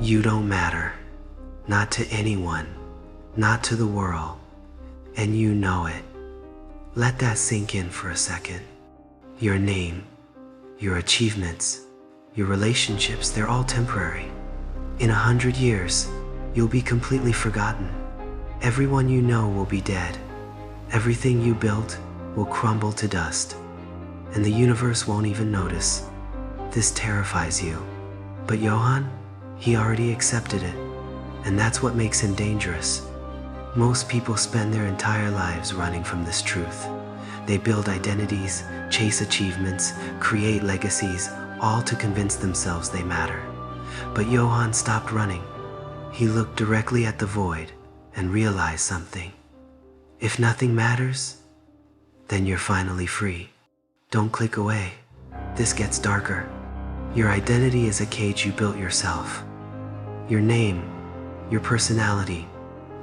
You don't matter. Not to anyone. Not to the world. And you know it. Let that sink in for a second. Your name, your achievements, your relationships, they're all temporary. In 100 years, you'll be completely forgotten. Everyone you know will be dead. Everything you built will crumble to dust. And the universe won't even notice. This terrifies you. But Johan, he already accepted it. And that's what makes him dangerous. Most people spend their entire lives running from this truth. They build identities, chase achievements, create legacies, all to convince themselves they matter. But Johan stopped running. He looked directly at the void and realized something. If nothing matters, then you're finally free. Don't click away. This gets darker. Your identity is a cage you built yourself. Your name, your personality,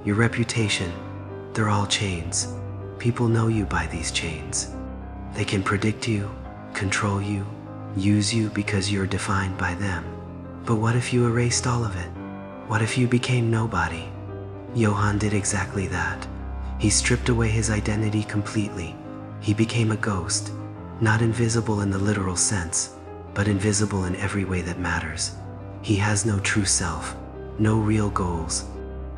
your reputation, they're all chains. People know you by these chains. They can predict you, control you, use you because you're defined by them. But what if you erased all of it? What if you became nobody? Johan did exactly that. He stripped away his identity completely. He became a ghost, not invisible in the literal sense, but invisible in every way that matters. He has no true self, no real goals,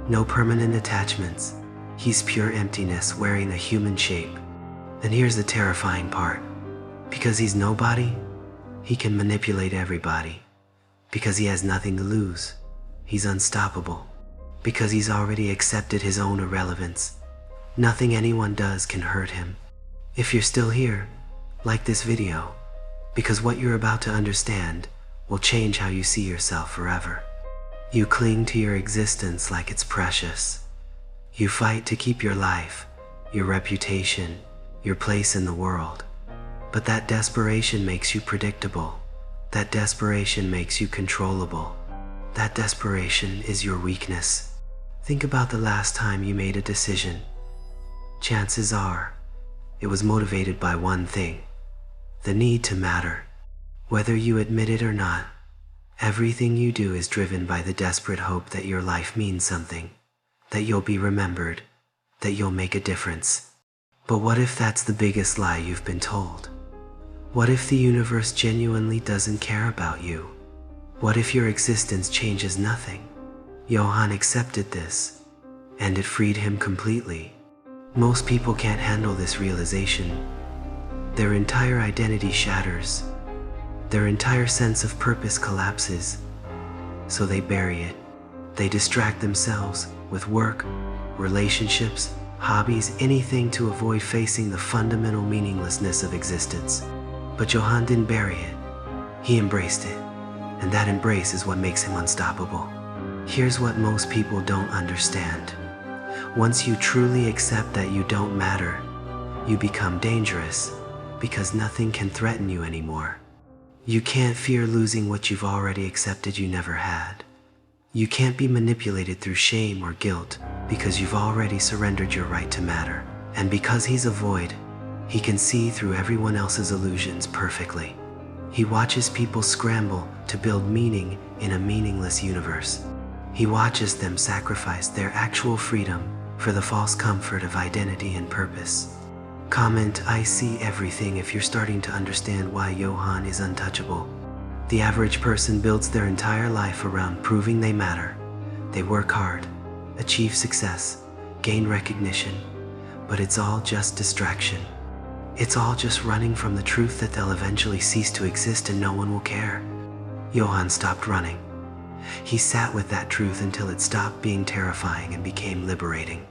no permanent attachments. He's pure emptiness wearing a human shape. And here's the terrifying part. Because he's nobody, he can manipulate everybody. Because he has nothing to lose, he's unstoppable. Because he's already accepted his own irrelevance. Nothing anyone does can hurt him. If you're still here, like this video, because what you're about to understand will change how you see yourself forever. You cling to your existence like it's precious. You fight to keep your life, your reputation, your place in the world. But that desperation makes you predictable. That desperation makes you controllable. That desperation is your weakness. Think about the last time you made a decision. Chances are, it was motivated by one thing: the need to matter. Whether you admit it or not, everything you do is driven by the desperate hope that your life means something, that you'll be remembered, that you'll make a difference. But what if that's the biggest lie you've been told? What if the universe genuinely doesn't care about you? What if your existence changes nothing? Johan accepted this, and it freed him completely. Most people can't handle this realization. Their entire identity shatters. Their entire sense of purpose collapses. So they bury it. They distract themselves with work, relationships, hobbies, anything to avoid facing the fundamental meaninglessness of existence. But Johan didn't bury it. He embraced it. And that embrace is what makes him unstoppable. Here's what most people don't understand. Once you truly accept that you don't matter, you become dangerous because nothing can threaten you anymore. You can't fear losing what you've already accepted you never had. You can't be manipulated through shame or guilt because you've already surrendered your right to matter. And because he's a void, he can see through everyone else's illusions perfectly. He watches people scramble to build meaning in a meaningless universe. He watches them sacrifice their actual freedom for the false comfort of identity and purpose. Comment "I see everything" if you're starting to understand why Johan is untouchable. The average person builds their entire life around proving they matter. They work hard, achieve success, gain recognition, but it's all just distraction. It's all just running from the truth that they'll eventually cease to exist and no one will care. Johan stopped running. He sat with that truth until it stopped being terrifying and became liberating.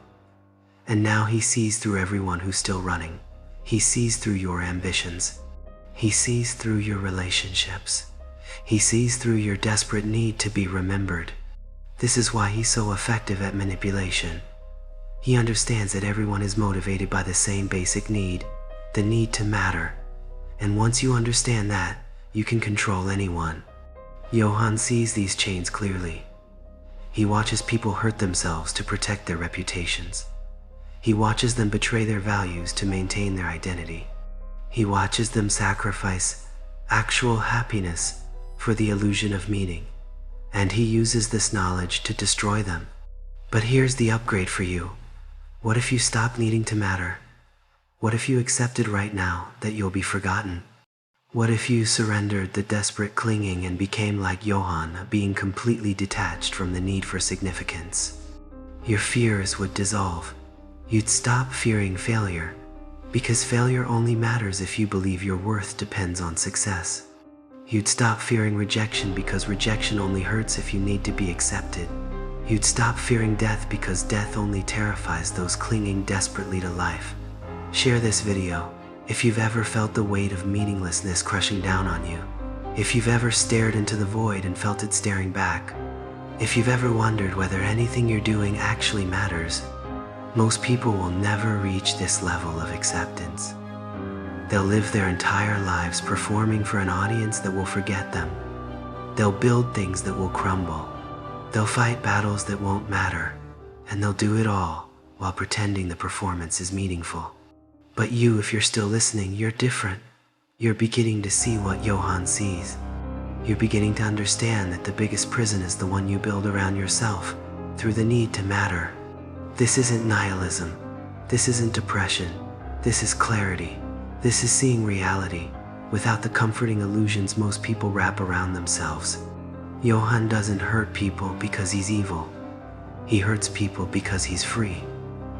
And now he sees through everyone who's still running. He sees through your ambitions. He sees through your relationships. He sees through your desperate need to be remembered. This is why he's so effective at manipulation. He understands that everyone is motivated by the same basic need, the need to matter. And once you understand that, you can control anyone. Johan sees these chains clearly. He watches people hurt themselves to protect their reputations. He watches them betray their values to maintain their identity. He watches them sacrifice actual happiness for the illusion of meaning. and he uses this knowledge to destroy them. But here's the upgrade for you. What if you stop needing to matter? What if you accepted right now that you'll be forgotten? What if you surrendered the desperate clinging and became like Johan, being completely detached from the need for significance? Your fears would dissolve. You'd stop fearing failure, because failure only matters if you believe your worth depends on success. You'd stop fearing rejection because rejection only hurts if you need to be accepted. You'd stop fearing death because death only terrifies those clinging desperately to life. Share this video if you've ever felt the weight of meaninglessness crushing down on you. If you've ever stared into the void and felt it staring back. If you've ever wondered whether anything you're doing actually matters. Most people will never reach this level of acceptance. They'll live their entire lives performing for an audience that will forget them. They'll build things that will crumble. They'll fight battles that won't matter, and they'll do it all while pretending the performance is meaningful. But you, if you're still listening, you're different. You're beginning to see what Johan sees. You're beginning to understand that the biggest prison is the one you build around yourself, through the need to matter. This isn't nihilism. This isn't depression. This is clarity. This is seeing reality without the comforting illusions most people wrap around themselves. Johan doesn't hurt people because he's evil. He hurts people because he's free.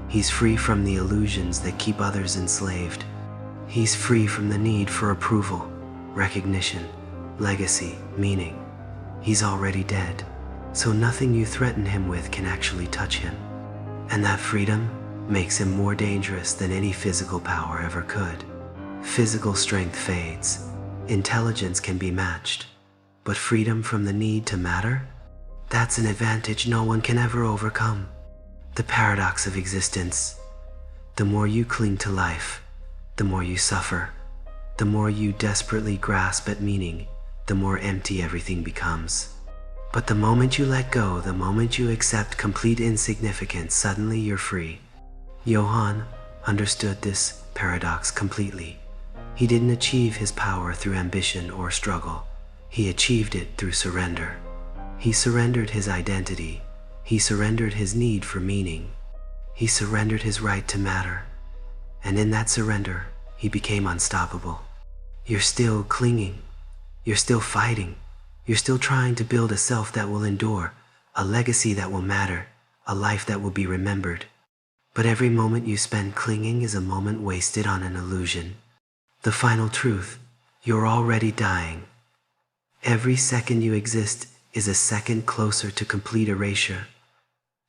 He's free from the illusions that keep others enslaved. He's free from the need for approval, recognition, legacy, meaning. He's already dead, so nothing you threaten him with can actually touch him. And that freedom makes him more dangerous than any physical power ever could. Physical strength fades. Intelligence can be matched. But freedom from the need to matter? That's an advantage no one can ever overcome. The paradox of existence. The more you cling to life, the more you suffer. The more you desperately grasp at meaning, the more empty everything becomes. But the moment you let go, the moment you accept complete insignificance, suddenly you're free. Johan understood this paradox completely. He didn't achieve his power through ambition or struggle. He achieved it through surrender. He surrendered his identity. He surrendered his need for meaning. He surrendered his right to matter. And in that surrender, he became unstoppable. You're still clinging. You're still fighting. You're still trying to build a self that will endure, a legacy that will matter, a life that will be remembered. But every moment you spend clinging is a moment wasted on an illusion. The final truth, you're already dying. Every second you exist is a second closer to complete erasure.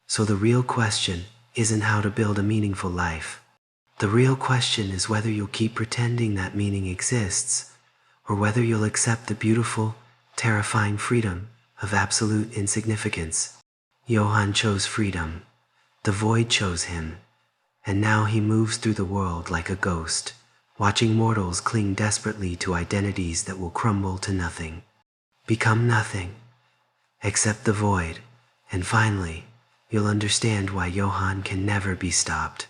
So the real question isn't how to build a meaningful life. The real question is whether you'll keep pretending that meaning exists, or whether you'll accept the beautiful, terrifying freedom of absolute insignificance. Johan chose freedom. The void chose him. And now he moves through the world like a ghost, watching mortals cling desperately to identities that will crumble to nothing. Become nothing. Accept the void, and finally, you'll understand why Johan can never be stopped.